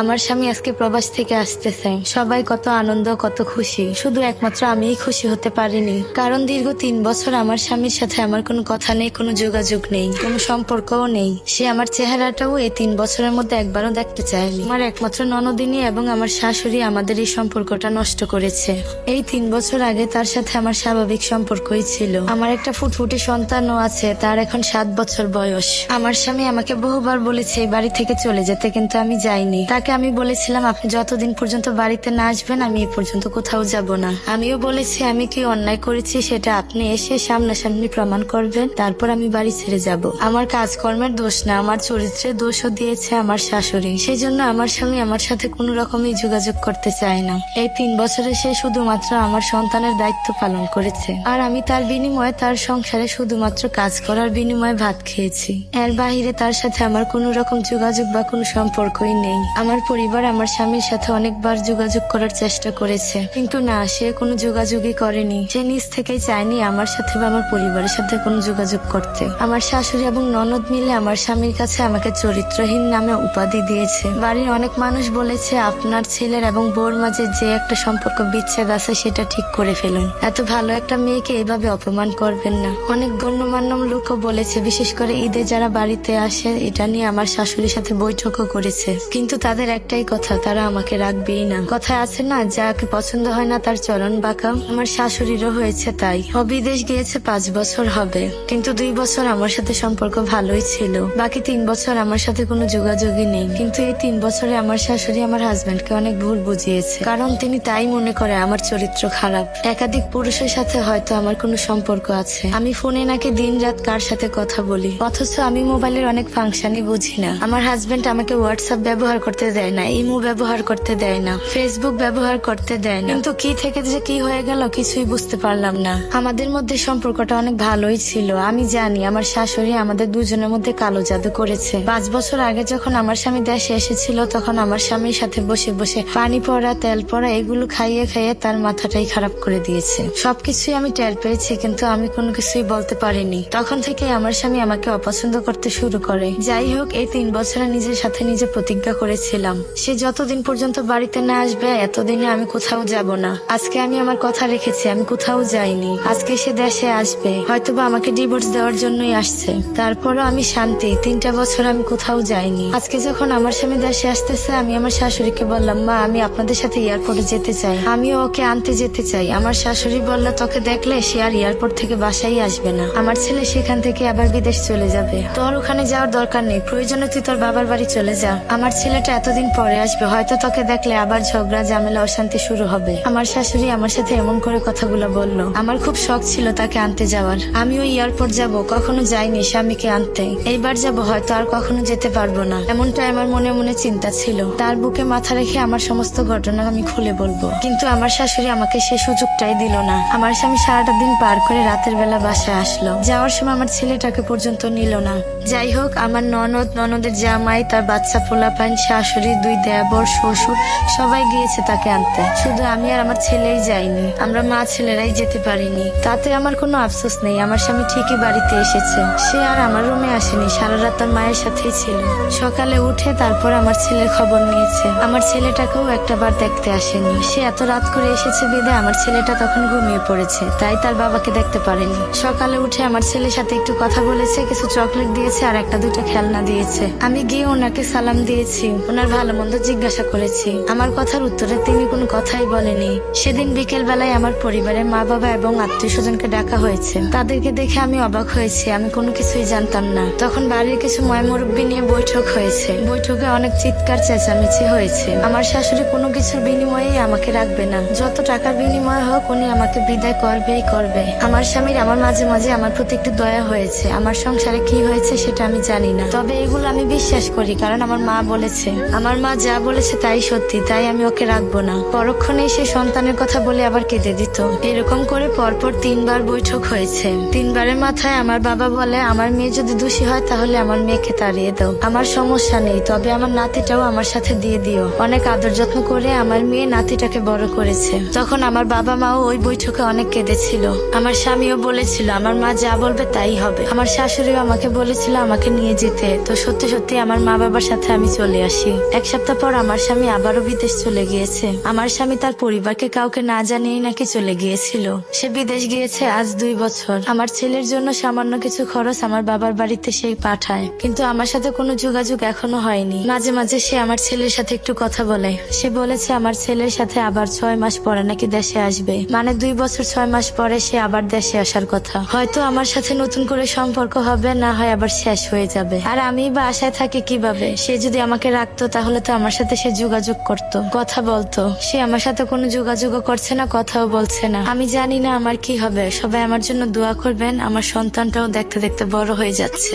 আমার স্বামী আজকে প্রবাস থেকে আসতেছে। সবাই কত আনন্দ, কত খুশি। শুধু একমাত্র আমিই খুশি হতে পারিনি, কারণ দীর্ঘ 3 বছর আমার স্বামীর সাথে আমার কোনো কথা নেই, কোনো যোগাযোগ নেই, কোনো সম্পর্কও নেই। সে আমার চেহারাটাও এই 3 বছরের মধ্যে একবারও দেখতে চায়নি। আমার একমাত্র ননদিনী এবং আমার শাশুড়ি আমাদের এই সম্পর্কটা নষ্ট করেছে। এই 3 বছর আগে তার সাথে আমার স্বাভাবিক সম্পর্কই ছিল। আমার একটা ফুটফুটে সন্তানও আছে, তার এখন 7 বছর বয়স। আমার স্বামী আমাকে বহুবার বলেছে এই বাড়ি থেকে চলে যেতে, কিন্তু আমি যাইনি। তাকে আমি বলেছিলাম, আপনি যতদিন পর্যন্ত বাড়িতে না আসবেন আমি এ পর্যন্ত কোথাও যাব না। আমিও বলেছি আমি কি অন্যায় করেছি সেটা আপনি এসে সামনাসামনি প্রমাণ করবেন, তারপর আমি বাড়ি ছেড়ে যাব। আমার কাজকর্মের দোষ না, আমার চরিত্রের দোষও দিয়েছে আমার শাশুড়ি। সেই জন্য আমার স্বামী আমার সাথে কোনো রকমই যোগাযোগ করতে চায় না। এই 3 বছরে সে শুধুমাত্র আমার সন্তানের দায়িত্ব পালন করেছে, আর আমি তার বিনিময়ে, তার সংসারে শুধুমাত্র কাজ করার বিনিময়ে ভাত খেয়েছি। এর বাহিরে তার সাথে আমার কোনো রকম যোগাযোগ বা কোনো সম্পর্কই নেই। আমার পরিবার আমার স্বামীর সাথে অনেকবার যোগাযোগ করার চেষ্টা করেছে, কিন্তু না, সে কোনো যোগাযোগই করেনি। সে নিজ থেকেই চায়নি আমার সাথে বা আমার পরিবারের সাথে কোনো যোগাযোগ করতে। আমার শাশুড়ি এবং ননদ মিলে আমার স্বামীর কাছে আমাকে চরিত্রহীন নামে উপাধি দিয়েছে। বাড়ির অনেক মানুষ বলেছে, আপনার ছেলের এবং বউর মাঝে যে একটা সম্পর্ক বিচ্ছেদ আছে সেটা ঠিক করে ফেলুন। এত ভালো একটা মেয়েকে এইভাবে অপমান করবেন না। অনেক গণ্যমান্য লোকও বলেছে, বিশেষ করে ঈদে যারা বাড়িতে আসে, এটা নিয়ে আমার শাশুড়ির সাথে বৈঠকও করেছে। কিন্তু তাদের একটাই কথা, তারা আমাকে রাখবেই না। কথায় আছে না, যাকে পছন্দ হয় না তার চলন বাঁকা। আমার শাশুড়িরও হয়েছে তাই। ও বিদেশ গিয়েছে 5 বছর হবে, কিন্তু 2 বছর আমার সাথে সম্পর্ক ভালোই ছিল। বাকি 3 বছর আমার সাথে কোনো যোগাযোগই নেই। কিন্তু এই 3 বছরে আমার শাশুড়ি আমার হাজবেন্ডকে অনেক ভুল বুঝিয়েছে, কারণ তিনি তাই মনে করে আমার চরিত্র খারাপ। একাধিক পুরুষের সাথে হয়তো আমার কোনো সম্পর্ক আছে। আমি ফোনে নাকি দিন রাত কার সাথে কথা বলি, অথচ আমি মোবাইলের অনেক ফাংশনই বুঝি না। আমার হাজবেন্ড আমাকে হোয়াটসঅ্যাপ ব্যবহার করতে দেয় না, ইমো ব্যবহার করতে দেয় না, ফেসবুক ব্যবহার করতে দেয় না। কিন্তু কি থেকে যে কি হয়ে গেল কিছুই বুঝতে পারলাম না। আমাদের মধ্যে সম্পর্কটা অনেক ভালোই ছিল। আমি জানি আমার শাশুড়ি আমাদের দুজনের মধ্যে কালো জাদু করেছে। 5 বছর আগে যখন আমার স্বামী দেশে এসেছিল, তখন আমার স্বামীর সাথে বসে বসে পানি পড়া, তেল পড়া এগুলো খাইয়ে খাইয়ে তার মাথাটাই খারাপ করে দিয়েছে। সবকিছুই আমি টের পেয়েছি, কিন্তু আমি কোনো কিছুই বলতে পারিনি। তখন থেকে আমার স্বামী আমাকে অপছন্দ করতে শুরু করে। যাই হোক, এই 3 বছরে নিজের সাথে নিজে প্রতিজ্ঞা করেছিলাম, সে যতদিন পর্যন্ত বাড়িতে না আসবে এতদিনে আমি কোথাও যাব না। আজকে আমি আমার কথা রেখেছি, আমি কোথাও যাইনি। আজকে সে দেশে আসবে, হয়তোবা আমাকে ডিভোর্স দেওয়ার জন্যই আসছে। তারপরও আমি শান্তি। 3টা বছর আমি কোথাও যাইনি। আজকে যখন আমার স্বামী দেশে আসতেছে, আমি আমার শাশুড়িকে বললাম, মা আমি আপনাদের সাথে এয়ারপোর্টে যেতে চাই, আমিও ওকে আনতে যেতে চাই। আমার শাশুড়ি বলল, তোকে দেখলে সে আর এয়ারপোর্ট থেকে বাসায় আসবে না। আমার ছেলে সেখান থেকে আবার বিদেশ চলে যাবে, তোর ওখানে যাওয়ার দরকার নেই, প্রয়োজনে তুই তোর বাবার বাড়ি চলে যা। আমার ছেলেটা এতদিন পরে আসবে, হয়তো তোকে দেখলে আবার ঝগড়া, ঝামেলা, অশান্তি শুরু হবে। আমার শাশুড়ি আমার সাথে এমন করে কথাগুলো বলল। আমার খুব শখ ছিল তাকে আনতে যাওয়ার। আমি ওই এয়ারপোর্ট যাব, কখনো যাইনি স্বামীকে আনতে। এইবার যাব, হয়তো আর কখনো যেতে পারবো না, এমনটাই আমার মনে মনে চিন্তা ছিল। তার বুকে মাথা রেখে আমার সমস্ত ঘটনা আমি খুলে বলবো, কিন্তু আমার শাশুড়ি আমাকে সে সুযোগটাই দিল না। আমার স্বামী সারাটা দিন পার করে রাতের বেলা বাসায় আসলো। যাওয়ার সময় আমার ছেলেটাকে পর্যন্ত নিল না। যাই হোক, আমার ননদ, ননদের জামাই, তার বাচ্চা পোলাপাইন, শাশুড়ি, 2 দেবর, শ্বশুর সবাই গিয়েছে তাকে আনতে। শুধু আমি আর আমার ছেলেই যাইনি। আমরা মা ছেলেরাই যেতে পারিনি। তাতে আমার কোনো আফসোস নেই, আমার স্বামী ঠিকই বাড়িতে এসেছে। সে আর আমার রুমে আসেনি, সারা রাত তার মায়ের সাথেই ছিল। সকালে উঠে তারপর আমার ছেলের খবর নিয়েছে। আমার ছেলেটাকেও একটাবার দেখতে আসেনি। সে এত রাত করে এসেছে বিদায় আমার ছেলেটা তখন ঘুমিয়ে পড়েছে, তাই তার বাবাকে দেখতে পারেনি। সকালে উঠে আমার ছেলের সাথে একটু কথা বলেছে, কিছু চকলেট দিয়েছে আর 1-2টা খেলনা দিয়েছে। আমি গিয়ে ওনাকে সালাম দিয়েছি, ওনার ভালো মন্দ জিজ্ঞাসা করেছি। আমার কথার উত্তরে তিনি কোনো কথাই বলেনি। সেদিন বিকেল বেলায় আমার পরিবারের মা বাবা এবং আত্মীয় স্বজনকে ডাকা হয়েছে। তাদেরকে দেখে আমি অবাক হয়েছি, আমি কোনো কিছুই জানতাম না। তখন বাড়ির কিছু ময়মুরব্বি নিয়ে বৈঠক হয়েছে। বৈঠকে অনেক চিৎকার চেঁচামেচি হয়েছে। আমার শাশুড়ি কোনো কিছুর বিনিময়ে আমাকে রাখবে না, যত টাকার বিনিময় হোক উনি আমাকে বিদায় করবেই করবে। আমার স্বামীর আমার মাঝে মাঝে আমার প্রতি একটু দয়া হয়েছে। আমার সংসারে কি হয়েছে সেটা আমি জানি না, তবে এগুলো আমি বিশ্বাস করি, কারণ আমার মা বলেছে। আমার মা যা বলেছে তাই সত্যি, তাই আমি ওকে রাখবো না। পরক্ষণেই সে সন্তানের কথা বলে আবার কেঁদে দিত। এরকম করে পরপর 3 বার বৈঠক হয়েছে। 3 বারের মাথায় আমার বাবা বলে, আমার মেয়ে যদি দোষী হয় তাহলে আমার মেয়েকে তাড়িয়ে দাও, আমার সমস্যা নেই, তবে আমার নাতিটাও আমার সাথে দিয়ে দিও। অনেক আদর যত্ন করে আমার মেয়ে নাতিটাকে বড় করেছে। তখন আমার বাবা মাও ওই বৈঠকে অনেক কেঁদেছিল। আমার স্বামীও বলেছিল আমার মা যা বলবে তাই হবে। আমার শাশুড়িও আমাকে বলেছিল আমাকে নিয়ে যেতে। তো সত্যি সত্যি আমার মা বাবার সাথে আমি চলে আসি। এক সপ্তাহ পর আমার স্বামী আবারও বিদেশ চলে গিয়েছে। আমার স্বামী তার পরিবারকে কাউকে না জানিয়ে নাকি চলে গিয়েছিল। সে বিদেশ গিয়েছে আজ 2 বছর। আমার ছেলের জন্য সামান্য কিছু খরচ আমার বাবার বাড়িতে সে পাঠায়, কিন্তু আমার সাথে কোনো যোগাযোগ এখনো হয়নি। মাঝে মাঝে সে আমার ছেলের সাথে একটু কথা বলে। সে বলেছে আমার ছেলের সাথে আবার 6 মাস পরে নাকি দেশে আসবে, মানে 2 বছর 6 মাস পরে সে আবার দেশে আসার কথা। হয়তো আমার সাথে নতুন করে সম্পর্ক হবে, না হয় আবার শেষ হয়ে যাবে। আর আমি বা আশায় থাকি কিভাবে? সে যদি আমাকে রাখতো তাহলে তো আমার সাথে সে যোগাযোগ করতো, কথা বলতো। সে আমার সাথে কোনো যোগাযোগও করছে না, কথাও বলছে না। আমি জানি না আমার কি হবে। সবাই আমার জন্য দোয়া করবেন। আমার সন্তানটাও দেখতে দেখতে বড় হয়ে যাচ্ছে।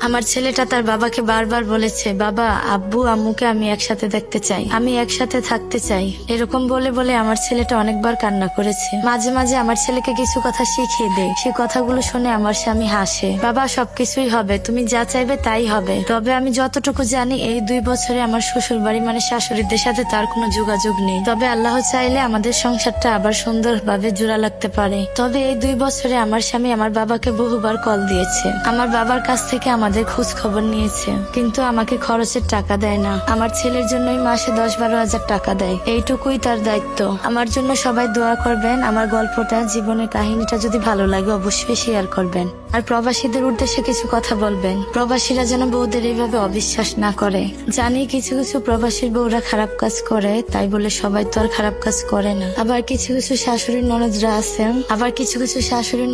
আমার ছেলেটা তার বাবাকে বারবার বলেছে, বাবা, আব্বু আম্মুকে আমি একসাথে দেখতে চাই, আমি একসাথে থাকতে চাই। এরকম বলে বলে আমার ছেলেটা অনেকবার কান্না করেছে। মাঝে মাঝে আমার ছেলেকে কিছু কথা শিখিয়ে দেয়। সে কথাগুলো শুনে আমার স্বামী হাসে। বাবা, সবকিছুই হবে, তুমি যা চাইবে তাই হবে। তবে আমি যতটুকু জানি এই 2 বছরে আমার শ্বশুর বাড়ি মানে শাশুড়িদের সাথে তার কোনো যোগাযোগ নেই। তবে আল্লাহ চাইলে আমাদের সংসারটা আবার সুন্দরভাবে জোড়া লাগতে পারে। তবে এই 2 বছরে আমার স্বামী আমার বাবাকে বহুবার কল দিয়েছে, আমার বাবার কাছ থেকে আমাদের খোঁজ খবর নিয়েছে, কিন্তু আমাকে খরচের টাকা দেয় না। আমার ছেলের জন্যই মাসে 10-12 হাজার টাকা দেয়। এইটুকুই তার দায়িত্ব। আমার জন্য সবাই দোয়া করবেন। আমার গল্পটা, জীবনের কাহিনীটা যদি ভালো লাগে অবশ্যই শেয়ার করবেন। আর প্রবাসীদের উদ্দেশ্যে কিছু কথা বলবেন। প্রবাসীরা যেন বউদের এইভাবে অবিশ্বাস না করে। জানি কিছু কিছু প্রবাসীর বউরা খারাপ কাজ করে, তাই বলে সবাই তো আর খারাপ কাজ করে না। আবার কিছু কিছু শাশুড়ির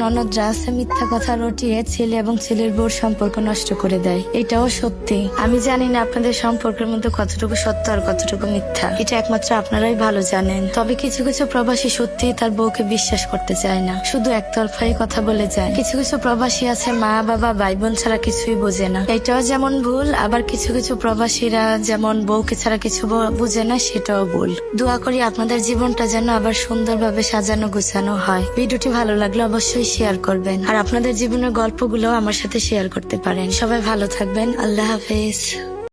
ননদরা আছে মিথ্যা কথা রটিয়ে ছেলে এবং ছেলের বউর সম্পর্ক নষ্ট করে দেয়। এটাও সত্যি। আমি জানি না আপনাদের সম্পর্কের মধ্যে কতটুকু সত্য আর কতটুকু মিথ্যা, এটা একমাত্র আপনারাই ভালো জানেন। তবে কিছু কিছু প্রবাসী সত্যি তার বউকে বিশ্বাস করতে চায় না, শুধু একতরফাই কথা বলে যায়। কিছু কিছু প্রবাসী আছে মা বাবা ভাই বোন ছাড়া কিছুই বোঝে না, এটাও যেমন ভুল। আবার কিছু কিছু প্রবাসীরা যেমন বউকে ছাড়া কিছু বুঝে না, সেটাও ভুল। দোয়া করি আপনাদের জীবনটা যেন আবার সুন্দরভাবে সাজানো গুছানো হয়। ভিডিওটি ভালো লাগলে অবশ্যই শেয়ার করবেন, আর আপনাদের জীবনের গল্পগুলো আমার সাথে শেয়ার করতে পারেন। সবাই ভালো থাকবেন। আল্লাহ হাফেজ।